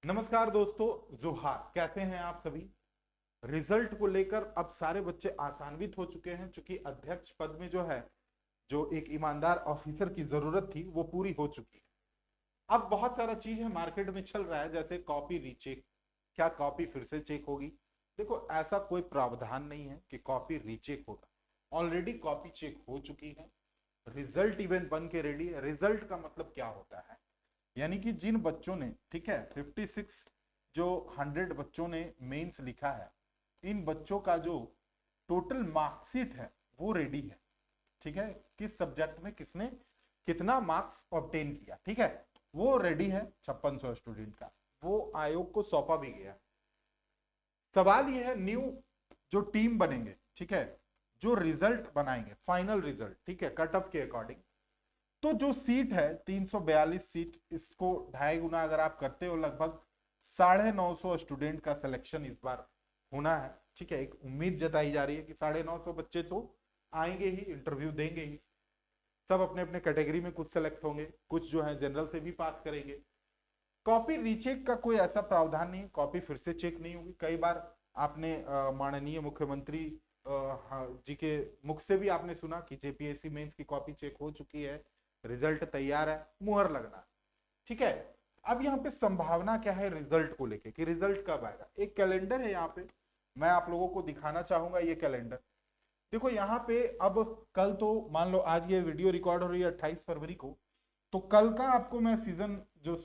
नमस्कार दोस्तों, जोहार। कैसे हैं आप सभी। रिजल्ट को लेकर अब सारे बच्चे आसान्वित हो चुके हैं, क्योंकि अध्यक्ष पद में जो है, जो एक ईमानदार ऑफिसर की जरूरत थी वो पूरी हो चुकी है। अब बहुत सारा चीज है मार्केट में चल रहा है, जैसे कॉपी रीचेक। क्या कॉपी फिर से चेक होगी? देखो, ऐसा कोई प्रावधान नहीं है कि कॉपी रीचेक होगा। ऑलरेडी कॉपी चेक हो चुकी है, रिजल्ट इवन बन के रेडी है। रिजल्ट का मतलब क्या होता है? यानी कि जिन बच्चों ने, ठीक है, 56 जो 100 बच्चों ने मेंस लिखा है, इन बच्चों का जो टोटल मार्कशीट है वो रेडी है। ठीक है, किस सब्जेक्ट में किसने कितना मार्क्स ऑब्टेन किया, ठीक है, वो रेडी है। 5600 स्टूडेंट का वो आयोग को सौंपा भी गया। सवाल ये है, न्यू जो टीम बनेंगे, ठीक है, जो रिजल्ट बनाएंगे, फाइनल रिजल्ट, ठीक है, कट ऑफ के अकॉर्डिंग, तो जो सीट है 342 सीट, इसको 2.5 गुना अगर आप करते हो, लगभग 950 स्टूडेंट का सिलेक्शन इस बार होना है। ठीक है, एक उम्मीद जताई जा रही है कि 950 बच्चे तो आएंगे ही, इंटरव्यू देंगे ही। सब अपने अपने कैटेगरी में कुछ सेलेक्ट होंगे, कुछ जो है जनरल से भी पास करेंगे। कॉपी रीचेक का कोई ऐसा प्रावधान नहीं, कॉपी फिर से चेक नहीं होगी। कई बार आपने माननीय मुख्यमंत्री जी के मुख से भी आपने सुना कि जेपीएससी मेंस की कॉपी चेक हो चुकी है, रिजल्ट तैयार है, मुहर लगना। ठीक है, अब यहाँ पे संभावना क्या है रिजल्ट को लेके कि रिजल्ट कब आएगा? एक कैलेंडर है यहाँ पे, मैं आप लोगों को दिखाना चाहूंगा ये कैलेंडर। देखो यहाँ पे, अब कल तो मान लो आज ये वीडियो रिकॉर्ड हो रही है 28 फरवरी को, तो कल का आपको मैं सीजन जो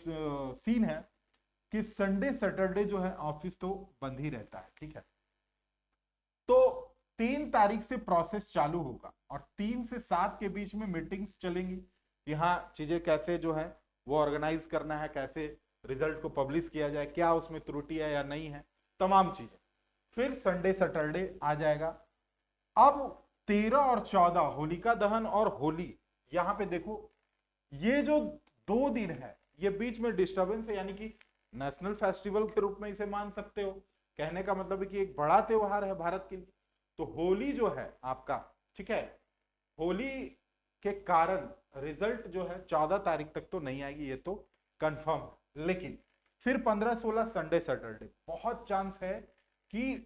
सीन है कि संडे सैटरडे जो है ऑफिस तो बंद ही रहता है। ठीक है, तो 3 तारीख से प्रोसेस चालू होगा और 3 से 7 के बीच में मीटिंग्स चलेंगी। यहाँ चीजें कैसे जो है वो ऑर्गेनाइज करना है, कैसे रिजल्ट को पब्लिश किया जाए, क्या उसमें त्रुटि है या नहीं है, तमाम चीजें। फिर संडे सैटरडे आ जाएगा। अब 13 और 14 होलिका दहन और होली, यहां पे देखो ये जो 2 दिन है ये बीच में डिस्टर्बेंस है, यानी कि नेशनल फेस्टिवल के रूप में इसे मान सकते हो। कहने का मतलब है कि एक बड़ा त्योहार है भारत के लिए। तो होली जो है आपका, ठीक है, होली के कारण रिजल्ट जो है 14 तारीख तक तो नहीं आएगी, ये तो कंफर्म है। लेकिन फिर 15-16 संडे सैटरडे बहुत चांस है कि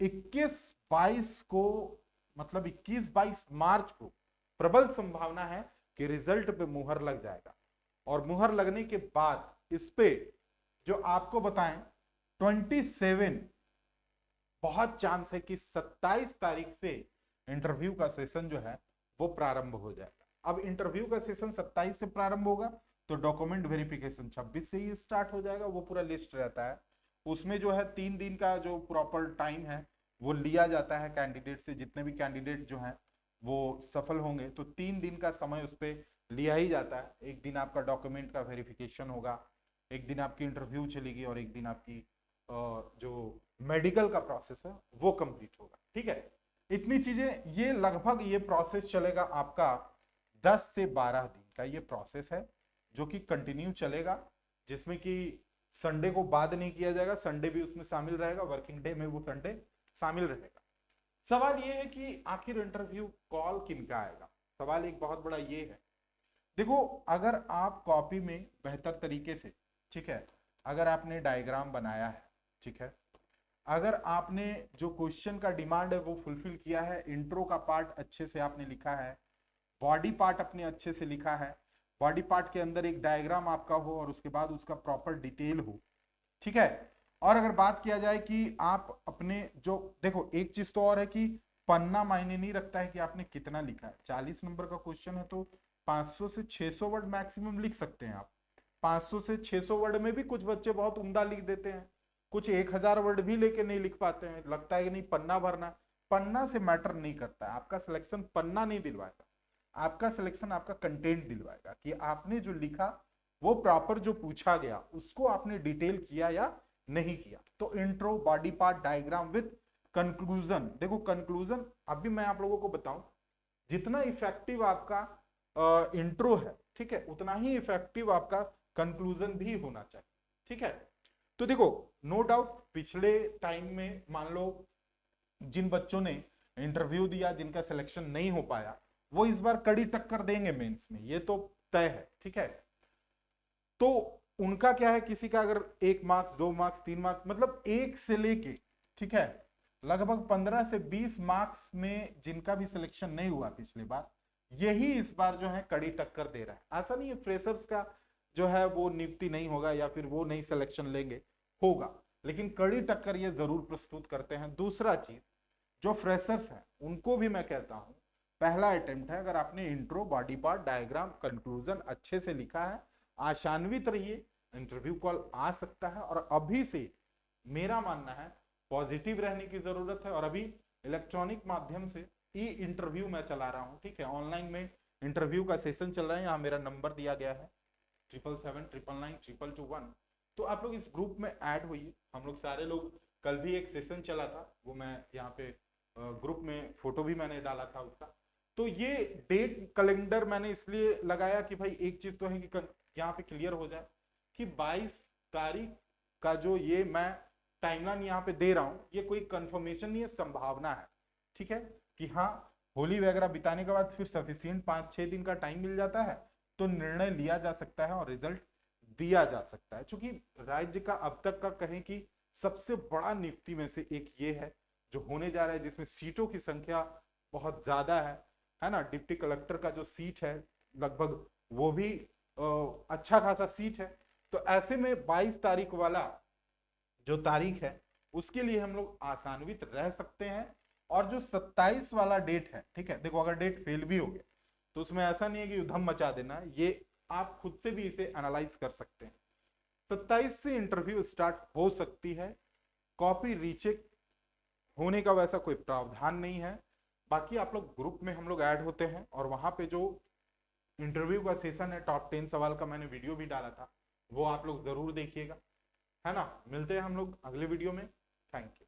21-22 को, मतलब 21-22 मार्च को प्रबल संभावना है कि रिजल्ट पे मुहर लग जाएगा। और मुहर लगने के बाद इस पे जो आपको बताएं 27, बहुत चांस है कि 27 तारीख से इंटरव्यू का सेशन जो है वो प्रारंभ हो जाएगा। अब इंटरव्यू का सेशन 27 से प्रारंभ होगा, तो डॉक्यूमेंट वेरिफिकेशन 26 से ही स्टार्ट हो जाएगा। वो पूरा लिस्ट रहता है, उसमें जो है 3 दिन का जो प्रॉपर टाइम है वो लिया जाता है कैंडिडेट से। जितने भी कैंडिडेट जो हैं वो सफल होंगे तो 3 दिन का समय उस पर लिया ही जाता है। एक दिन आपका डॉक्यूमेंट का वेरिफिकेशन होगा, एक दिन आपकी इंटरव्यू चलेगी और एक दिन आपकी जो मेडिकल का प्रोसेस है वो कंप्लीट होगा। ठीक है, इतनी चीजें, ये लगभग ये प्रोसेस चलेगा आपका 10 से 12 दिन का ये प्रोसेस है, जो कि कंटिन्यू चलेगा, जिसमें कि संडे को बाद नहीं किया जाएगा, संडे भी उसमें शामिल रहेगा, वर्किंग डे में वो संडे शामिल रहेगा। सवाल ये है कि आखिर इंटरव्यू कॉल किनका आएगा? सवाल एक बहुत बड़ा ये है। देखो, अगर आप कॉपी में बेहतर तरीके से, ठीक है, अगर आपने डायग्राम बनाया है, ठीक है, अगर आपने जो क्वेश्चन का डिमांड है वो फुलफिल किया है, इंट्रो का पार्ट अच्छे से आपने लिखा है, बॉडी पार्ट अपने अच्छे से लिखा है, बॉडी पार्ट के अंदर एक डायग्राम आपका हो और उसके बाद उसका प्रॉपर डिटेल हो, ठीक है। और अगर बात किया जाए कि आप अपने जो, देखो एक चीज तो और है कि पन्ना मायने नहीं रखता है कि आपने कितना लिखा है। 40 नंबर का क्वेश्चन है तो 500 से 600 वर्ड मैक्सिमम लिख सकते हैं आप। 500 से 600 वर्ड में भी कुछ बच्चे बहुत उम्दा लिख देते हैं, कुछ 1000 वर्ड भी लेके नहीं लिख पाते हैं। लगता है कि नहीं पन्ना भरना, पन्ना से मैटर नहीं करता है। आपका सिलेक्शन पन्ना नहीं दिलवाएगा, आपका सिलेक्शन आपका कंटेंट दिलवाएगा कि आपने जो लिखा वो प्रॉपर जो पूछा गया उसको आपने डिटेल किया या नहीं किया। तो intro, body part, diagram with conclusion. देखो कंक्लूजन, अभी मैं आप लोगों को बताऊं, जितना इफेक्टिव आपका इंट्रो है, ठीक है, उतना ही इफेक्टिव आपका कंक्लूजन भी होना चाहिए। ठीक है, तो देखो नो डाउट पिछले टाइम में मान लो जिन बच्चों ने इंटरव्यू दिया, जिनका सिलेक्शन नहीं हो पाया, वो इस बार कड़ी टक्कर देंगे मेंस में, ये तो तय है। ठीक है, तो उनका क्या है, किसी का अगर 1 मार्क्स 2 मार्क्स 3 मार्क्स, मतलब 1 से लेके, ठीक है, लगभग 15 से 20 मार्क्स में जिनका भी सिलेक्शन नहीं हुआ पिछले बार, यही इस बार जो है कड़ी टक्कर दे रहा है। ऐसा नहीं है फ्रेशर्स का जो है वो नियुक्ति नहीं होगा या फिर वो नहीं सिलेक्शन लेंगे, होगा, लेकिन कड़ी टक्कर ये जरूर प्रस्तुत करते हैं। दूसरा चीज, जो फ्रेशर्स हैं उनको भी मैं कहता हूं, पहला अटेम्प्ट है, अगर आपने intro, body part, diagram, conclusion अच्छे से लिखा है, आशान्वित रहिए, इंटरव्यू कॉल आ सकता है। और अभी से मेरा मानना है पॉजिटिव रहने की जरूरत है। और अभी इलेक्ट्रॉनिक माध्यम से ई इंटरव्यू मैं चला रहा हूं, ठीक है, ऑनलाइन में इंटरव्यू का सेशन चल रहा है, यहाँ मेरा नंबर दिया गया है 777999221। तो आप लोग इस ग्रुप में ऐड होइए, हम लोग सारे लोग, कल भी एक सेशन चला था, वो मैं यहाँ पे ग्रुप में फोटो भी मैंने डाला था उसका। तो ये डेट कैलेंडर मैंने इसलिए लगाया कि भाई एक चीज तो है कि यहाँ पे क्लियर हो जाए कि 22 तारीख का जो ये मैं टाइमलाइन यहाँ पे दे रहा हूँ, ये कोई कंफर्मेशन नहीं है, संभावना है, ठीक है, कि हाँ होली वगैरह बिताने के बाद फिर सफिशियंट 5-6 दिन का टाइम मिल जाता है तो निर्णय लिया जा सकता है और रिजल्ट दिया जा सकता है। क्योंकि राज्य का अब तक का कहें कि सबसे बड़ा नियुक्ति में से एक ये है जो होने जा रहा है, जिसमें सीटों की संख्या बहुत ज्यादा है ना। डिप्टी कलेक्टर का जो सीट है लगभग वो भी अच्छा खासा सीट है। तो ऐसे में 22 तारीख वाला जो तारीख है उसके लिए हम लोग आसान्वित रह सकते हैं। और जो 27 वाला डेट है, ठीक है, देखो अगर डेट फेल भी हो गया तो उसमें ऐसा नहीं है कि उधम मचा देना, ये आप खुद से भी इसे एनालाइज कर सकते हैं। 27 से इंटरव्यू स्टार्ट हो सकती है, कॉपी रीचेक होने का वैसा कोई प्रावधान नहीं है। बाकी आप लोग ग्रुप में हम लोग ऐड होते हैं और वहां पे जो इंटरव्यू का सेशन है, टॉप 10 सवाल का मैंने वीडियो भी डाला था, वो आप लोग जरूर देखिएगा, है ना। मिलते हैं हम लोग अगले वीडियो में, थैंक यू।